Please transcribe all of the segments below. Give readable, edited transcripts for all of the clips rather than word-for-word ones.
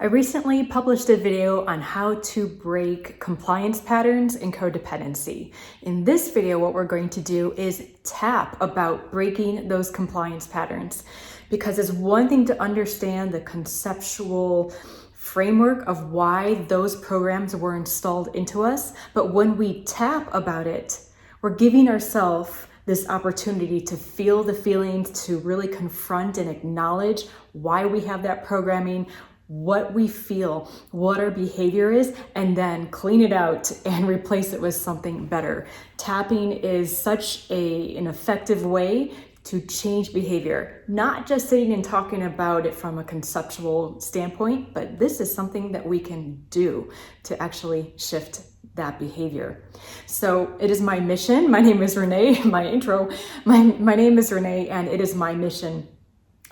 I recently published a video on how to break compliance patterns and codependency. In this video, what we're going to do is tap about breaking those compliance patterns, because it's one thing to understand the conceptual framework of why those programs were installed into us, but when we tap about it, we're giving ourselves this opportunity to feel the feelings, to really confront and acknowledge why we have that programming, what we feel, what our behavior is, and then clean it out and replace it with something better. Tapping is such an effective way to change behavior, not just sitting and talking about it from a conceptual standpoint, but this is something that we can do to actually shift that behavior. So it is my mission. My name is Renee. My name is Renee, and it is my mission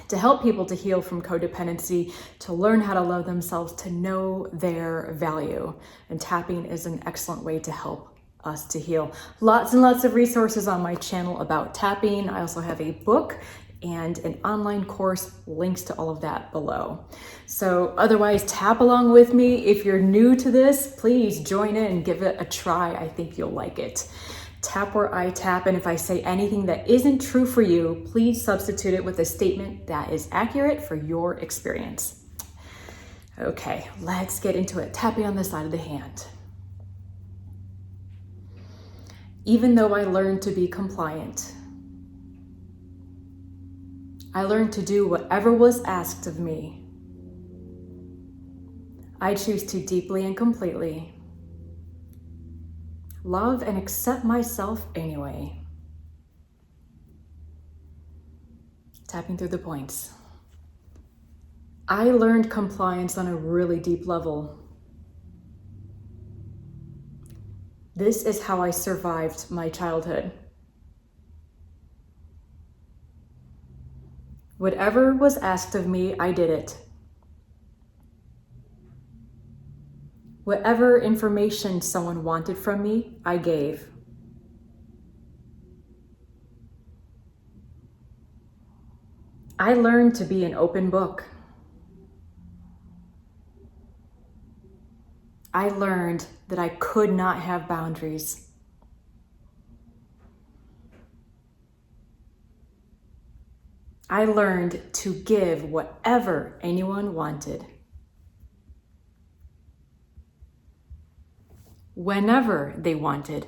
to help people to heal from codependency, to learn how to love themselves, to know their value. And tapping is an excellent way to help us to heal. Lots and lots of resources on my channel about tapping. I also have a book and an online course, links to all of that below. So otherwise, tap along with me. If you're new to this, please join in and give it a try. I think you'll like it. Tap where I tap, and if I say anything that isn't true for you, please substitute it with a statement that is accurate for your experience. Okay, let's get into it. Tapping on the side of the hand. Even though I learned to be compliant, I learned to do whatever was asked of me. I choose to deeply and completely love and accept myself anyway. Tapping through the points. I learned compliance on a really deep level. This is how I survived my childhood. Whatever was asked of me, I did it. Whatever information someone wanted from me, I gave. I learned to be an open book. I learned that I could not have boundaries. I learned to give whatever anyone wanted, whenever they wanted,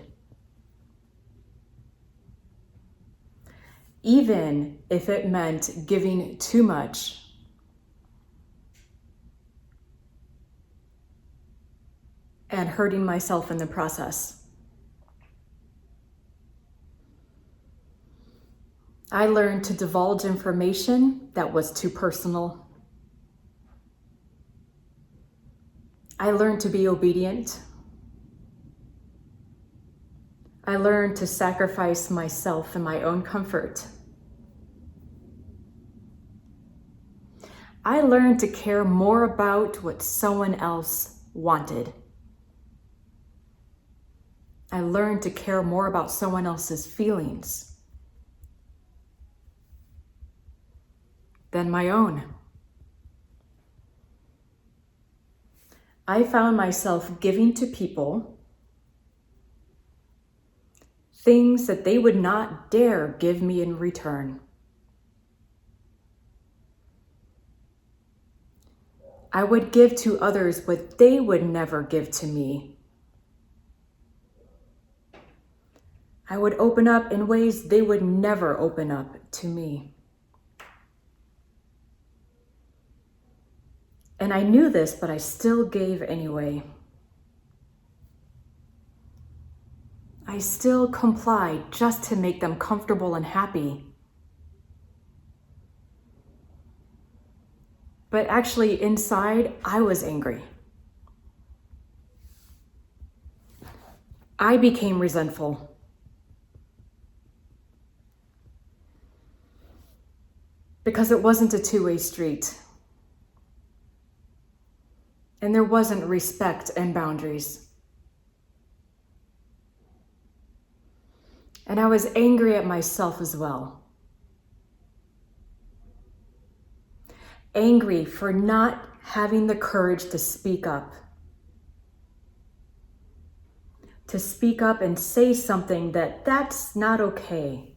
even if it meant giving too much, and hurting myself in the process. I learned to divulge information that was too personal. I learned to be obedient. I learned to sacrifice myself and my own comfort. I learned to care more about what someone else wanted. I learned to care more about someone else's feelings than my own. I found myself giving to people things that they would not dare give me in return. I would give to others what they would never give to me. I would open up in ways they would never open up to me. And I knew this, but I still gave anyway. I still complied just to make them comfortable and happy. But actually inside, I was angry. I became resentful. Because it wasn't a two-way street. And there wasn't respect and boundaries. And I was angry at myself as well. Angry for not having the courage to speak up. To speak up and say something that's not okay.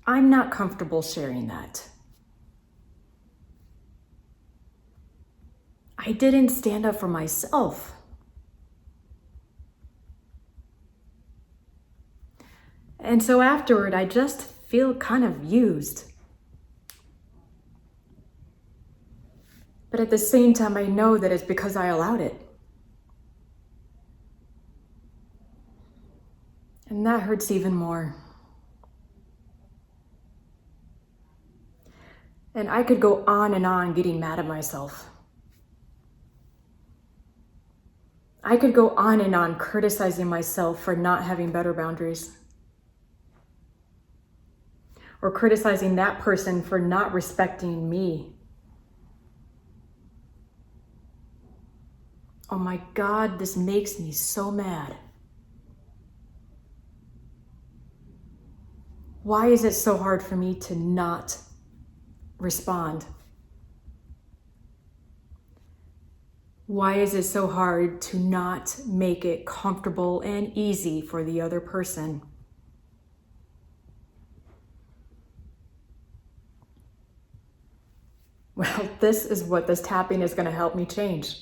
I'm not comfortable sharing that. I didn't stand up for myself. And so afterward, I just feel kind of used. But at the same time, I know that it's because I allowed it. And that hurts even more. And I could go on and on getting mad at myself. I could go on and on criticizing myself for not having better boundaries. Or criticizing that person for not respecting me. Oh my God, this makes me so mad. Why is it so hard for me to not respond? Why is it so hard to not make it comfortable and easy for the other person? Well, this is what this tapping is going to help me change.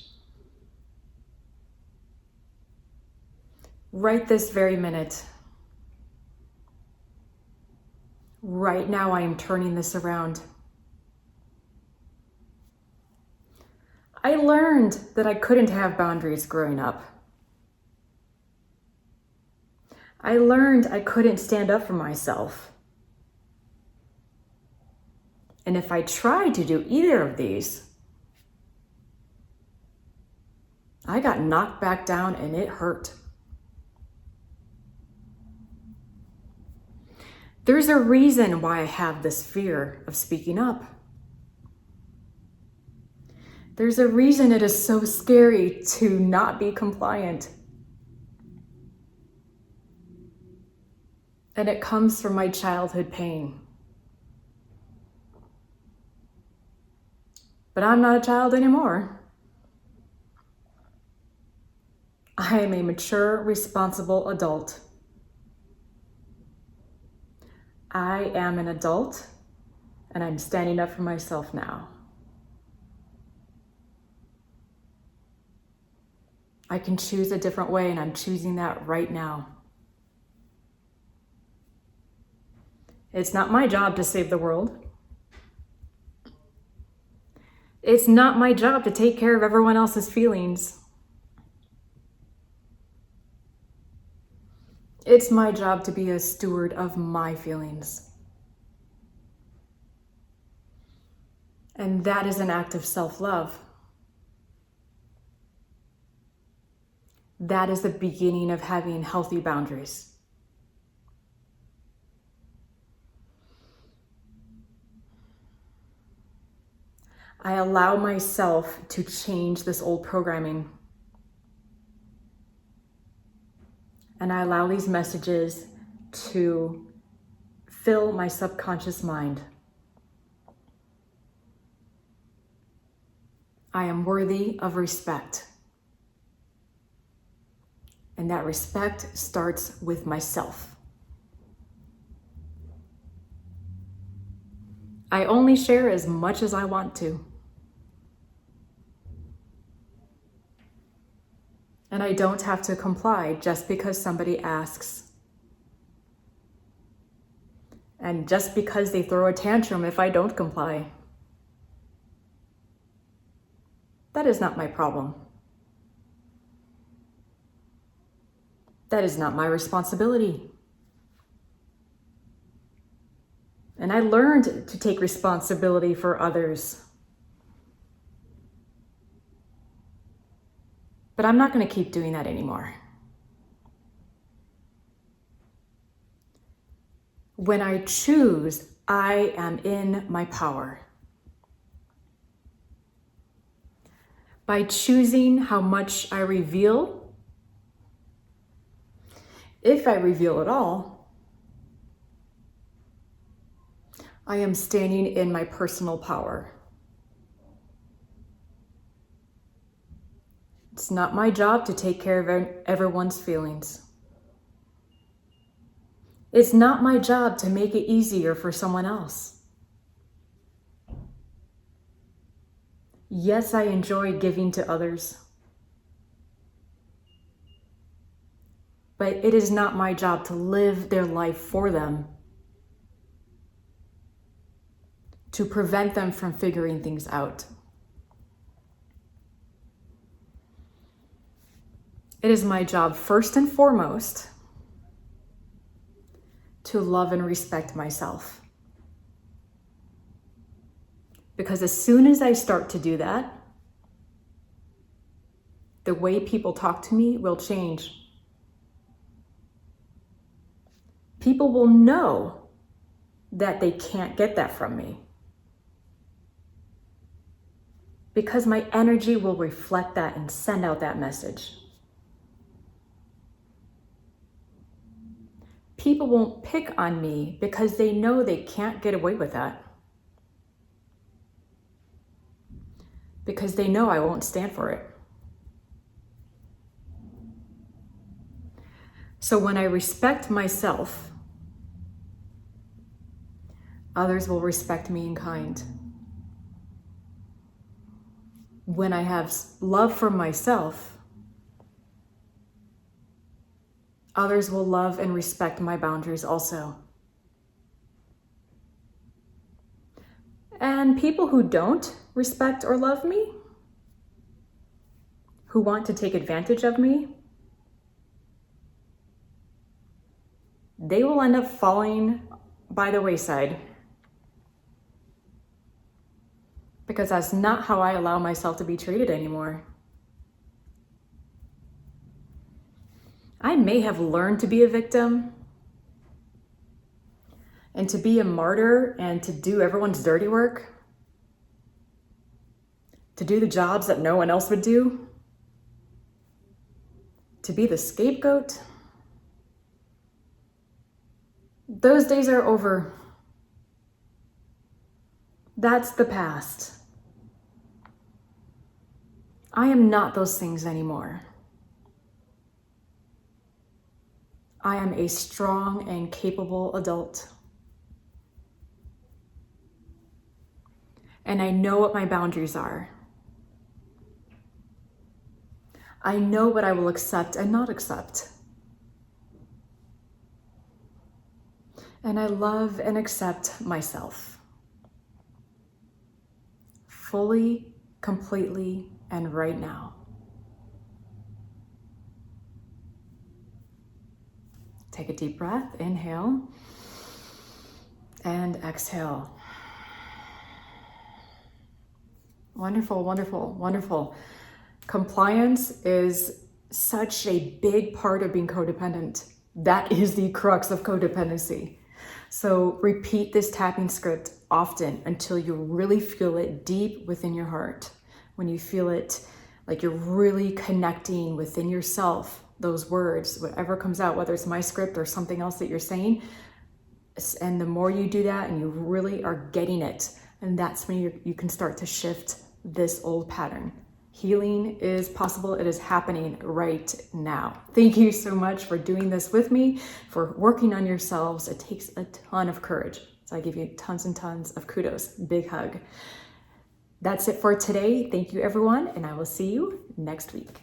Right this very minute. Right now, I am turning this around. I learned that I couldn't have boundaries growing up. I learned I couldn't stand up for myself. And if I tried to do either of these, I got knocked back down and it hurt. There's a reason why I have this fear of speaking up. There's a reason it is so scary to not be compliant. And it comes from my childhood pain. But I'm not a child anymore. I am a mature, responsible adult. I am an adult, and I'm standing up for myself now. I can choose a different way, and I'm choosing that right now. It's not my job to save the world. It's not my job to take care of everyone else's feelings. It's my job to be a steward of my feelings. And that is an act of self-love. That is the beginning of having healthy boundaries. I allow myself to change this old programming. And I allow these messages to fill my subconscious mind. I am worthy of respect. And that respect starts with myself. I only share as much as I want to. And I don't have to comply just because somebody asks. And just because they throw a tantrum if I don't comply. That is not my problem. That is not my responsibility. And I learned to take responsibility for others. But I'm not going to keep doing that anymore. When I choose, I am in my power. By choosing how much I reveal, if I reveal at all, I am standing in my personal power. It's not my job to take care of everyone's feelings. It's not my job to make it easier for someone else. Yes, I enjoy giving to others, but it is not my job to live their life for them, to prevent them from figuring things out. It is my job, first and foremost, to love and respect myself. Because as soon as I start to do that, the way people talk to me will change. People will know that they can't get that from me, because my energy will reflect that and send out that message. People won't pick on me because they know they can't get away with that. Because they know I won't stand for it. So when I respect myself, others will respect me in kind. When I have love for myself, others will love and respect my boundaries also. And people who don't respect or love me, who want to take advantage of me, they will end up falling by the wayside. Because that's not how I allow myself to be treated anymore. I may have learned to be a victim and to be a martyr and to do everyone's dirty work, to do the jobs that no one else would do, to be the scapegoat. Those days are over. That's the past. I am not those things anymore. I am a strong and capable adult. And I know what my boundaries are. I know what I will accept and not accept. And I love and accept myself. Fully, completely, and right now. Take a deep breath, inhale, and exhale. Wonderful, wonderful, wonderful. Compliance is such a big part of being codependent. That is the crux of codependency. So repeat this tapping script often until you really feel it deep within your heart. When you feel it like you're really connecting within yourself, those words, whatever comes out, whether it's my script or something else that you're saying. And the more you do that and you really are getting it, and that's when you can start to shift this old pattern. Healing is possible. It is happening right now. Thank you so much for doing this with me, for working on yourselves. It takes a ton of courage. So I give you tons and tons of kudos. Big hug. That's it for today. Thank you, everyone, and I will see you next week.